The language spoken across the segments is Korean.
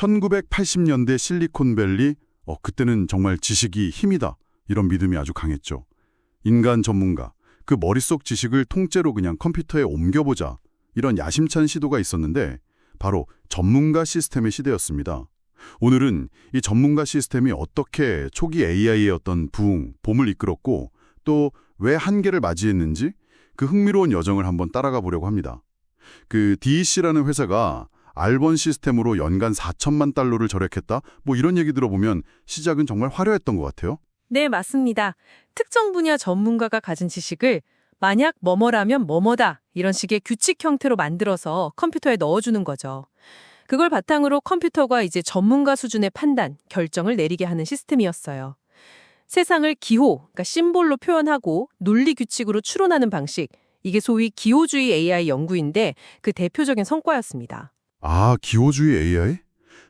1980년대 실리콘밸리, 그때는 정말 지식이 힘이다. 이런 믿음이 아주 강했죠. 인간 전문가, 그 머릿속 지식을 통째로 그냥 컴퓨터에 옮겨보자. 이런 야심찬 시도가 있었는데 바로 전문가 시스템의 시대였습니다. 오늘은 이 전문가 시스템이 어떻게 초기 AI의 어떤 부흥, 봄을 이끌었고 또 왜 한계를 맞이했는지 그 흥미로운 여정을 한번 따라가 보려고 합니다. 그 DEC라는 회사가 알본 시스템으로 연간 4천만 달러를 절약했다? 뭐 이런 얘기 들어보면 시작은 정말 화려했던 것 같아요. 네, 맞습니다. 특정 분야 전문가가 가진 지식을 만약 뭐뭐라면 뭐뭐다 이런 식의 규칙 형태로 만들어서 컴퓨터에 넣어주는 거죠. 그걸 바탕으로 컴퓨터가 이제 전문가 수준의 판단, 결정을 내리게 하는 시스템이었어요. 세상을 기호, 그러니까 심볼로 표현하고 논리 규칙으로 추론하는 방식, 이게 소위 기호주의 AI 연구인데 그 대표적인 성과였습니다. 아, 기호주의 AI?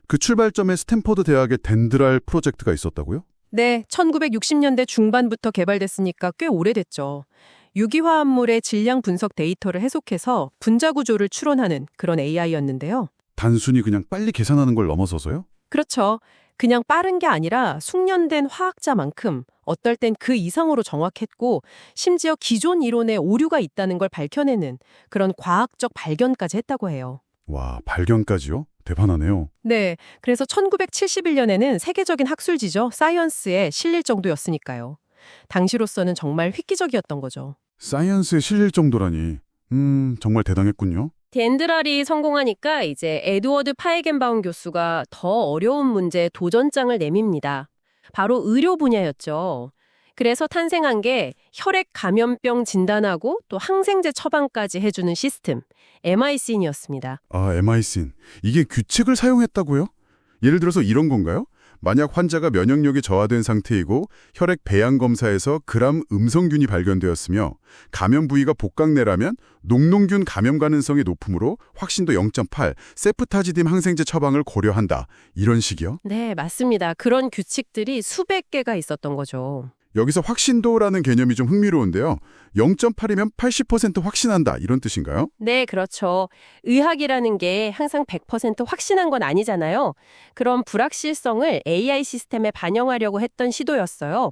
그 출발점에 스탠퍼드 대학의 덴드랄 프로젝트가 있었다고요? 네, 1960년대 중반부터 개발됐으니까 꽤 오래됐죠. 유기화합물의 질량 분석 데이터를 해석해서 분자 구조를 추론하는 그런 AI였는데요. 단순히 그냥 빨리 계산하는 걸 넘어서서요? 그렇죠. 그냥 빠른 게 아니라 숙련된 화학자만큼 어떨 땐 그 이상으로 정확했고 심지어 기존 이론에 오류가 있다는 걸 밝혀내는 그런 과학적 발견까지 했다고 해요. 와, 발견까지요? 대단하네요. 네, 그래서 1971년에는 세계적인 학술지죠. 사이언스에 실릴 정도였으니까요. 당시로서는 정말 획기적이었던 거죠. 사이언스에 실릴 정도라니. 정말 대단했군요. 덴드랄이 성공하니까 이제 에드워드 파이겐바움 교수가 더 어려운 문제에 도전장을 내밉니다. 바로 의료 분야였죠. 그래서 탄생한 게 혈액 감염병 진단하고 또 항생제 처방까지 해주는 시스템, MIC인이었습니다. 아, MIC인. 이게 규칙을 사용했다고요? 예를 들어서 이런 건가요? 만약 환자가 면역력이 저하된 상태이고 혈액 배양 검사에서 그람 음성균이 발견되었으며 감염 부위가 복강내라면 녹농균 감염 가능성이 높으므로 확신도 0.8, 세프타지딤 항생제 처방을 고려한다. 이런 식이요? 네, 맞습니다. 그런 규칙들이 수백 개가 있었던 거죠. 여기서 확신도라는 개념이 좀 흥미로운데요. 0.8이면 80% 확신한다 이런 뜻인가요? 네, 그렇죠. 의학이라는 게 항상 100% 확신한 건 아니잖아요. 그런 불확실성을 AI 시스템에 반영하려고 했던 시도였어요.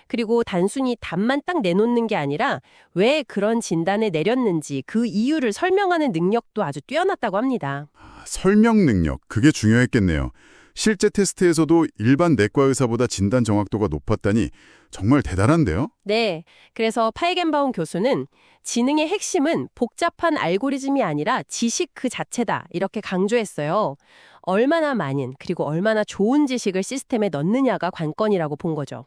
그리고 단순히 답만 딱 내놓는 게 아니라 왜 그런 진단을 내렸는지 그 이유를 설명하는 능력도 아주 뛰어났다고 합니다. 설명 능력, 그게 중요했겠네요. 실제 테스트에서도 일반 내과 의사보다 진단 정확도가 높았다니 정말 대단한데요? 네, 그래서 파이겐바움 교수는 지능의 핵심은 복잡한 알고리즘이 아니라 지식 그 자체다 이렇게 강조했어요. 얼마나 많은 그리고 얼마나 좋은 지식을 시스템에 넣느냐가 관건이라고 본 거죠.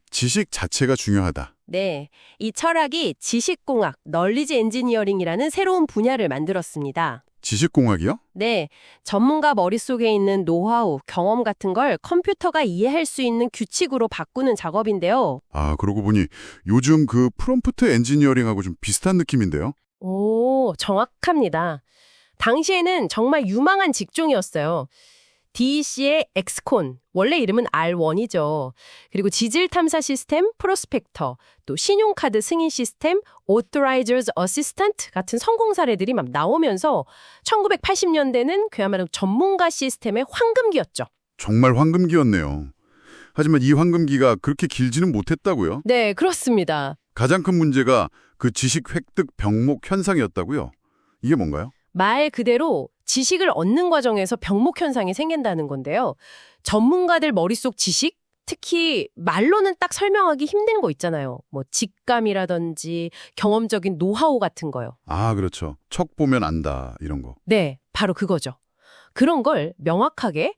지식 자체가 중요하다. 네, 이 철학이 지식공학, 널리지 엔지니어링이라는 새로운 분야를 만들었습니다. 지식공학이요? 네, 전문가 머릿속에 있는 노하우, 경험 같은 걸 컴퓨터가 이해할 수 있는 규칙으로 바꾸는 작업인데요. 아, 그러고 보니 요즘 그 프롬프트 엔지니어링하고 좀 비슷한 느낌인데요? 오, 정확합니다. 당시에는 정말 유망한 직종이었어요. DEC의 엑스콘, 원래 이름은 R1이죠. 그리고 지질 탐사 시스템 프로스펙터, 또 신용카드 승인 시스템 Authorizers Assistant 같은 성공 사례들이 막 나오면서 1980년대는 그야말로 전문가 시스템의 황금기였죠. 정말 황금기였네요. 하지만 이 황금기가 그렇게 길지는 못했다고요? 네, 그렇습니다. 가장 큰 문제가 그 지식 획득 병목 현상이었다고요? 이게 뭔가요? 말 그대로 지식을 얻는 과정에서 병목 현상이 생긴다는 건데요. 전문가들 머릿속 지식, 특히 말로는 딱 설명하기 힘든 거 있잖아요. 뭐 직감이라든지 경험적인 노하우 같은 거요. 아, 그렇죠. 척 보면 안다, 이런 거. 네, 바로 그거죠. 그런 걸 명확하게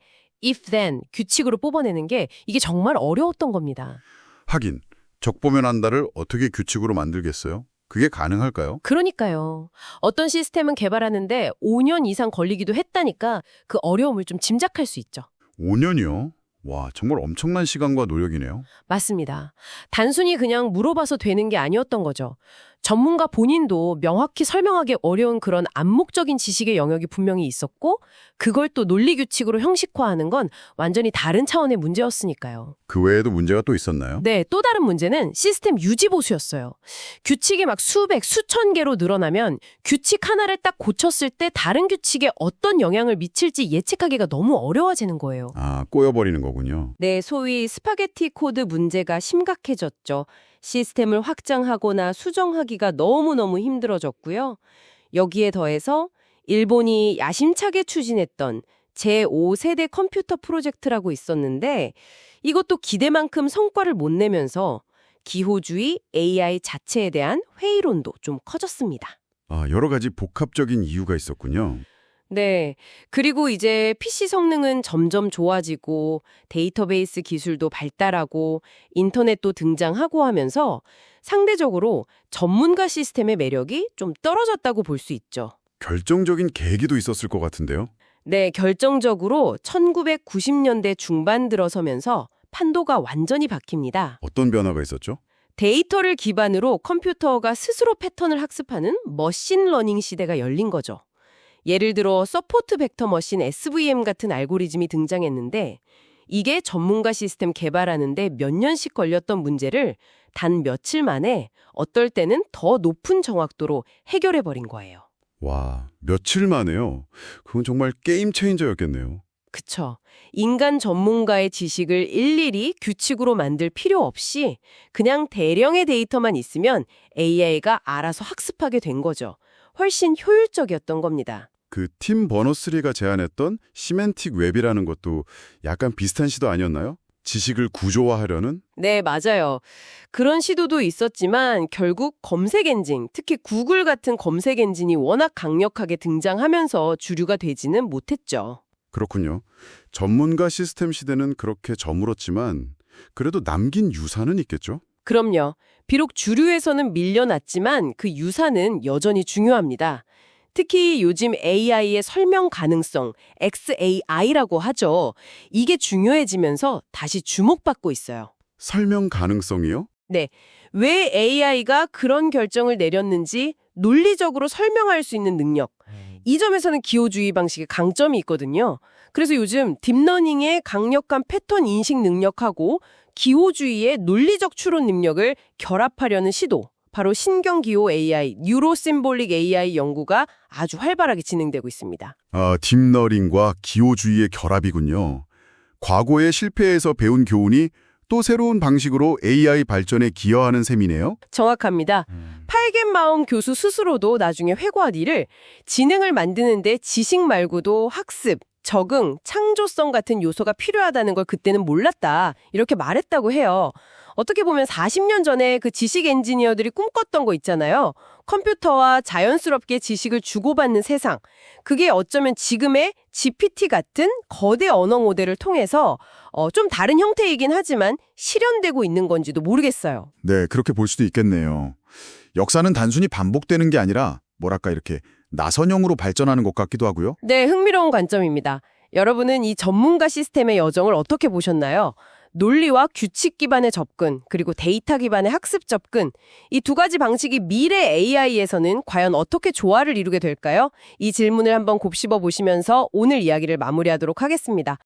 if then 규칙으로 뽑아내는 게 이게 정말 어려웠던 겁니다. 하긴, 적 보면 안다를 어떻게 규칙으로 만들겠어요? 그게 가능할까요? 그러니까요. 어떤 시스템은 개발하는데 5년 이상 걸리기도 했다니까 그 어려움을 좀 짐작할 수 있죠. 5년이요? 와, 정말 엄청난 시간과 노력이네요. 맞습니다. 단순히 그냥 물어봐서 되는 게 아니었던 거죠. 전문가 본인도 명확히 설명하기 어려운 그런 암묵적인 지식의 영역이 분명히 있었고 그걸 또 논리 규칙으로 형식화하는 건 완전히 다른 차원의 문제였으니까요. 그 외에도 문제가 또 있었나요? 네, 또 다른 문제는 시스템 유지 보수였어요. 규칙이 막 수백, 수천 개로 늘어나면 규칙 하나를 딱 고쳤을 때 다른 규칙에 어떤 영향을 미칠지 예측하기가 너무 어려워지는 거예요. 아, 꼬여버리는 거군요. 네, 소위 스파게티 코드 문제가 심각해졌죠. 시스템을 확장하거나 수정하기가 너무너무 힘들어졌고요. 여기에 더해서 일본이 야심차게 추진했던 제5세대 컴퓨터 프로젝트라고 있었는데 이것도 기대만큼 성과를 못 내면서 기호주의 AI 자체에 대한 회의론도 좀 커졌습니다. 아, 여러 가지 복합적인 이유가 있었군요. 네. 그리고 이제 PC 성능은 점점 좋아지고 데이터베이스 기술도 발달하고 인터넷도 등장하고 하면서 상대적으로 전문가 시스템의 매력이 좀 떨어졌다고 볼 수 있죠. 결정적인 계기도 있었을 것 같은데요. 네, 결정적으로 1990년대 중반 들어서면서 판도가 완전히 바뀝니다. 어떤 변화가 있었죠? 데이터를 기반으로 컴퓨터가 스스로 패턴을 학습하는 머신러닝 시대가 열린 거죠. 예를 들어 서포트 벡터 머신 SVM 같은 알고리즘이 등장했는데 이게 전문가 시스템 개발하는데 몇 년씩 걸렸던 문제를 단 며칠 만에 어떨 때는 더 높은 정확도로 해결해버린 거예요. 와, 며칠 만에요. 그건 정말 게임 체인저였겠네요. 그쵸. 인간 전문가의 지식을 일일이 규칙으로 만들 필요 없이 그냥 대량의 데이터만 있으면 AI가 알아서 학습하게 된 거죠. 훨씬 효율적이었던 겁니다. 그 팀 버너스리가 제안했던 시멘틱 웹이라는 것도 약간 비슷한 시도 아니었나요? 지식을 구조화하려는? 네, 맞아요. 그런 시도도 있었지만 결국 검색 엔진, 특히 구글 같은 검색 엔진이 워낙 강력하게 등장하면서 주류가 되지는 못했죠. 그렇군요. 전문가 시스템 시대는 그렇게 저물었지만 그래도 남긴 유산은 있겠죠? 그럼요. 비록 주류에서는 밀려났지만 그 유산은 여전히 중요합니다. 특히 요즘 AI의 설명 가능성, XAI라고 하죠. 이게 중요해지면서 다시 주목받고 있어요. 설명 가능성이요? 네. 왜 AI가 그런 결정을 내렸는지 논리적으로 설명할 수 있는 능력. 이 점에서는 기호주의 방식의 강점이 있거든요. 그래서 요즘 딥러닝의 강력한 패턴 인식 능력하고 기호주의의 논리적 추론 능력을 결합하려는 시도. 바로 신경기호 AI, 뉴로심볼릭 AI 연구가 아주 활발하게 진행되고 있습니다. 아, 딥러닝과 기호주의의 결합이군요. 과거의 실패에서 배운 교훈이 또 새로운 방식으로 AI 발전에 기여하는 셈이네요. 정확합니다. 팔겐마움 교수 스스로도 나중에 회고한 일을 지능을 만드는데 지식 말고도 학습, 적응, 창조성 같은 요소가 필요하다는 걸 그때는 몰랐다. 이렇게 말했다고 해요. 어떻게 보면 40년 전에 그 지식 엔지니어들이 꿈꿨던 거 있잖아요. 컴퓨터와 자연스럽게 지식을 주고받는 세상. 그게 어쩌면 지금의 GPT 같은 거대 언어 모델을 통해서 좀 다른 형태이긴 하지만 실현되고 있는 건지도 모르겠어요. 네, 그렇게 볼 수도 있겠네요. 역사는 단순히 반복되는 게 아니라 뭐랄까 이렇게 나선형으로 발전하는 것 같기도 하고요. 네, 흥미로운 관점입니다. 여러분은 이 전문가 시스템의 여정을 어떻게 보셨나요? 논리와 규칙 기반의 접근, 그리고 데이터 기반의 학습 접근, 이 두 가지 방식이 미래 AI에서는 과연 어떻게 조화를 이루게 될까요? 이 질문을 한번 곱씹어 보시면서 오늘 이야기를 마무리하도록 하겠습니다.